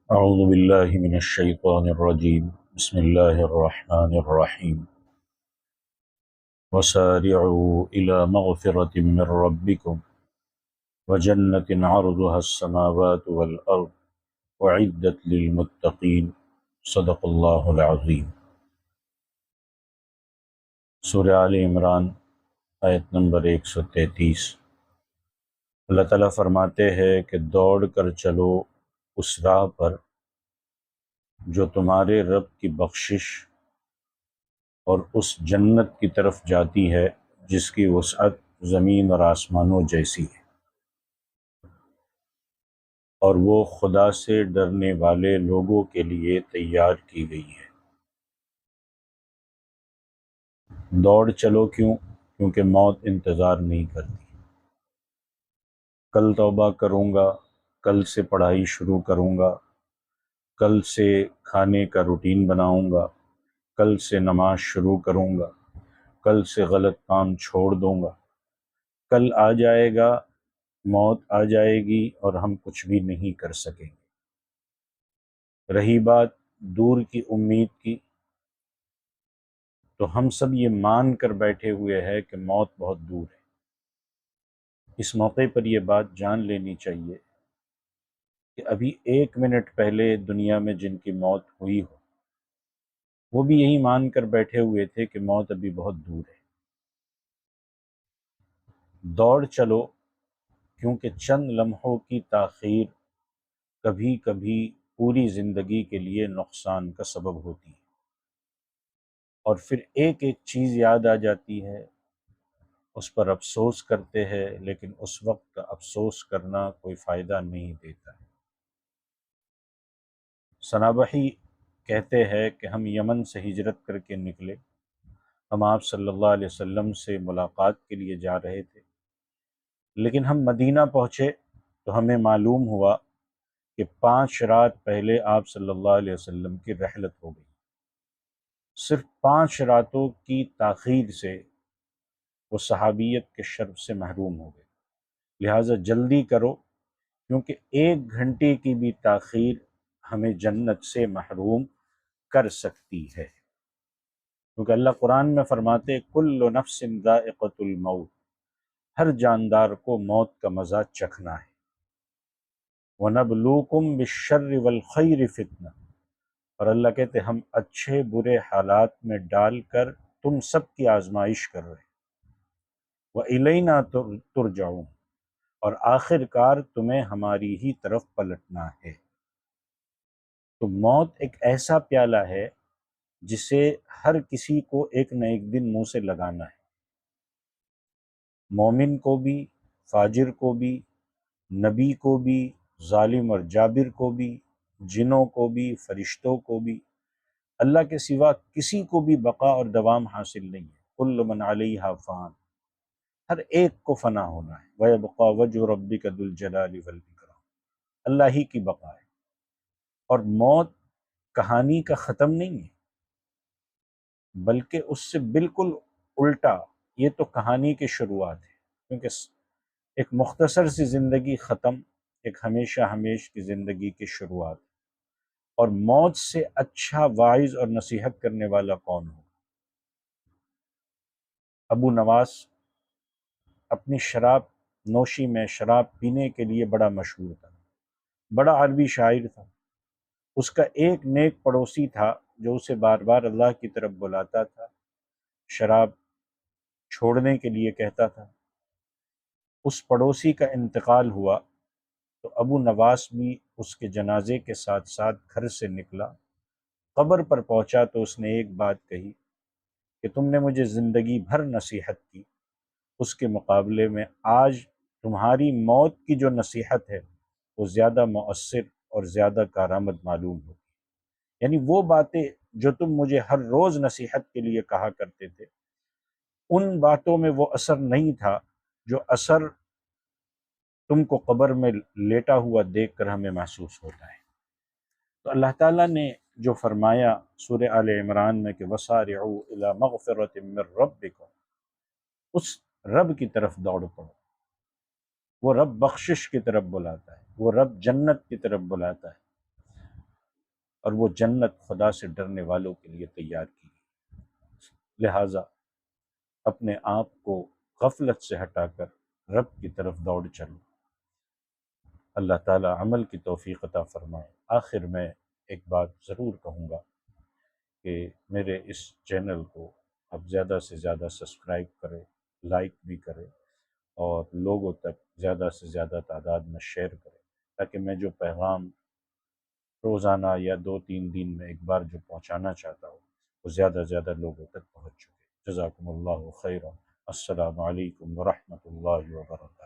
اعوذ باللہ من الشیطان الرجیم بسم اللہ الرحمن الرحیم وسارعوا الى مغفرة من ربکم وجنة عرضها السماوات والارض اعدت للمتقین صدق اللہ العظیم۔ سورہ آل عمران آیت نمبر 133۔ اللہ تعالیٰ فرماتے ہیں کہ دوڑ کر چلو اس راہ پر جو تمہارے رب کی بخشش اور اس جنت کی طرف جاتی ہے جس کی وسعت زمین اور آسمانوں جیسی ہے، اور وہ خدا سے ڈرنے والے لوگوں کے لیے تیار کی گئی ہے۔ دوڑ چلو کیوں؟ کیونکہ موت انتظار نہیں کرتی۔ کل توبہ کروں گا، کل سے پڑھائی شروع کروں گا، کل سے کھانے کا روٹین بناؤں گا، کل سے نماز شروع کروں گا، کل سے غلط کام چھوڑ دوں گا۔ کل آ جائے گا، موت آ جائے گی اور ہم کچھ بھی نہیں کر سکیں گے۔ رہی بات دور کی امید کی، تو ہم سب یہ مان کر بیٹھے ہوئے ہیں کہ موت بہت دور ہے۔ اس موقع پر یہ بات جان لینی چاہیے کہ ابھی 1 منٹ پہلے دنیا میں جن کی موت ہوئی ہو، وہ بھی یہی مان کر بیٹھے ہوئے تھے کہ موت ابھی بہت دور ہے۔ دوڑ چلو، کیونکہ چند لمحوں کی تاخیر کبھی کبھی پوری زندگی کے لیے نقصان کا سبب ہوتی ہے، اور پھر ایک ایک چیز یاد آ جاتی ہے، اس پر افسوس کرتے ہیں، لیکن اس وقت کا افسوس کرنا کوئی فائدہ نہیں دیتا ہے۔ سنابحی کہتے ہیں کہ ہم یمن سے ہجرت کر کے نکلے، ہم آپ صلی اللہ علیہ وسلم سے ملاقات کے لیے جا رہے تھے، لیکن ہم مدینہ پہنچے تو ہمیں معلوم ہوا کہ 5 رات پہلے آپ صلی اللہ علیہ وسلم کی رحلت ہو گئی۔ صرف 5 راتوں کی تاخیر سے وہ صحابیت کے شرف سے محروم ہو گئے۔ لہٰذا جلدی کرو، کیونکہ 1 گھنٹے کی بھی تاخیر ہمیں جنت سے محروم کر سکتی ہے۔ کیونکہ اللہ قرآن میں فرماتے کل نفس ذائقۃ الموت، ہر جاندار کو موت کا مزہ چکھنا ہے۔ وَنَبْلُوكُمْ بِالشَّرِّ وَالْخَيْرِ فِتْنَةً، اور اللہ کہتے ہم اچھے برے حالات میں ڈال کر تم سب کی آزمائش کر رہے ہیں۔ وَإِلَيْنَا تُرْجَعُونَ، اور آخر کار تمہیں ہماری ہی طرف پلٹنا ہے۔ تو موت ایک ایسا پیالہ ہے جسے ہر کسی کو ایک نہ ایک دن منہ سے لگانا ہے، مومن کو بھی، فاجر کو بھی، نبی کو بھی، ظالم اور جابر کو بھی، جنوں کو بھی، فرشتوں کو بھی۔ اللہ کے سوا کسی کو بھی بقا اور دوام حاصل نہیں ہے۔ کل من علیہا فان، ہر ایک کو فنا ہونا ہے۔ وَيَبْقَى وَجْهُ رَبِّكَ ذُو الْجَلَالِ وَالْإِكْرَامِ، اللہ ہی کی بقا ہے۔ اور موت کہانی کا ختم نہیں ہے، بلکہ اس سے بالکل الٹا، یہ تو کہانی کی شروعات ہے، کیونکہ ایک مختصر سی زندگی ختم، ایک ہمیشہ ہمیش کی زندگی کی شروعات۔ اور موت سے اچھا واعظ اور نصیحت کرنے والا کون ہو؟ ابو نواس اپنی شراب نوشی میں، شراب پینے کے لیے بڑا مشہور تھا، بڑا عربی شاعر تھا۔ اس کا ایک نیک پڑوسی تھا جو اسے بار بار اللہ کی طرف بلاتا تھا، شراب چھوڑنے کے لیے کہتا تھا۔ اس پڑوسی کا انتقال ہوا تو ابو نواس بھی اس کے جنازے کے ساتھ ساتھ گھر سے نکلا۔ قبر پر پہنچا تو اس نے ایک بات کہی کہ تم نے مجھے زندگی بھر نصیحت کی، اس کے مقابلے میں آج تمہاری موت کی جو نصیحت ہے وہ زیادہ مؤثر اور زیادہ کارآمد معلوم ہوتی۔ یعنی وہ باتیں جو تم مجھے ہر روز نصیحت کے لیے کہا کرتے تھے، ان باتوں میں وہ اثر نہیں تھا جو اثر تم کو قبر میں لیٹا ہوا دیکھ کر ہمیں محسوس ہوتا ہے۔ تو اللہ تعالیٰ نے جو فرمایا سورہ آل عمران میں کہ وَسَارِعُوا إِلَى مَغْفِرَةٍ مِّن رَبِّكُمْ، اس رب کی طرف دوڑ پڑو۔ وہ رب بخشش کی طرف بلاتا ہے، وہ رب جنت کی طرف بلاتا ہے۔ اور وہ جنت خدا سے ڈرنے والوں کے لیے تیار کی گئی۔ لہٰذا اپنے آپ کو غفلت سے ہٹا کر رب کی طرف دوڑ چلو۔ اللہ تعالیٰ عمل کی توفیق عطا فرمائے۔ آخر میں ایک بات ضرور کہوں گا کہ میرے اس چینل کو اب زیادہ سے زیادہ سبسکرائب کرے، لائک بھی کرے، اور لوگوں تک زیادہ سے زیادہ تعداد میں شیئر کرے، تاکہ میں جو پیغام روزانہ یا 2-3 دن میں ایک بار جو پہنچانا چاہتا ہوں وہ زیادہ سے زیادہ لوگوں تک پہنچ چکے۔ جزاکم اللہ خیرا۔ السلام علیکم ورحمۃ اللہ وبرکاتہ۔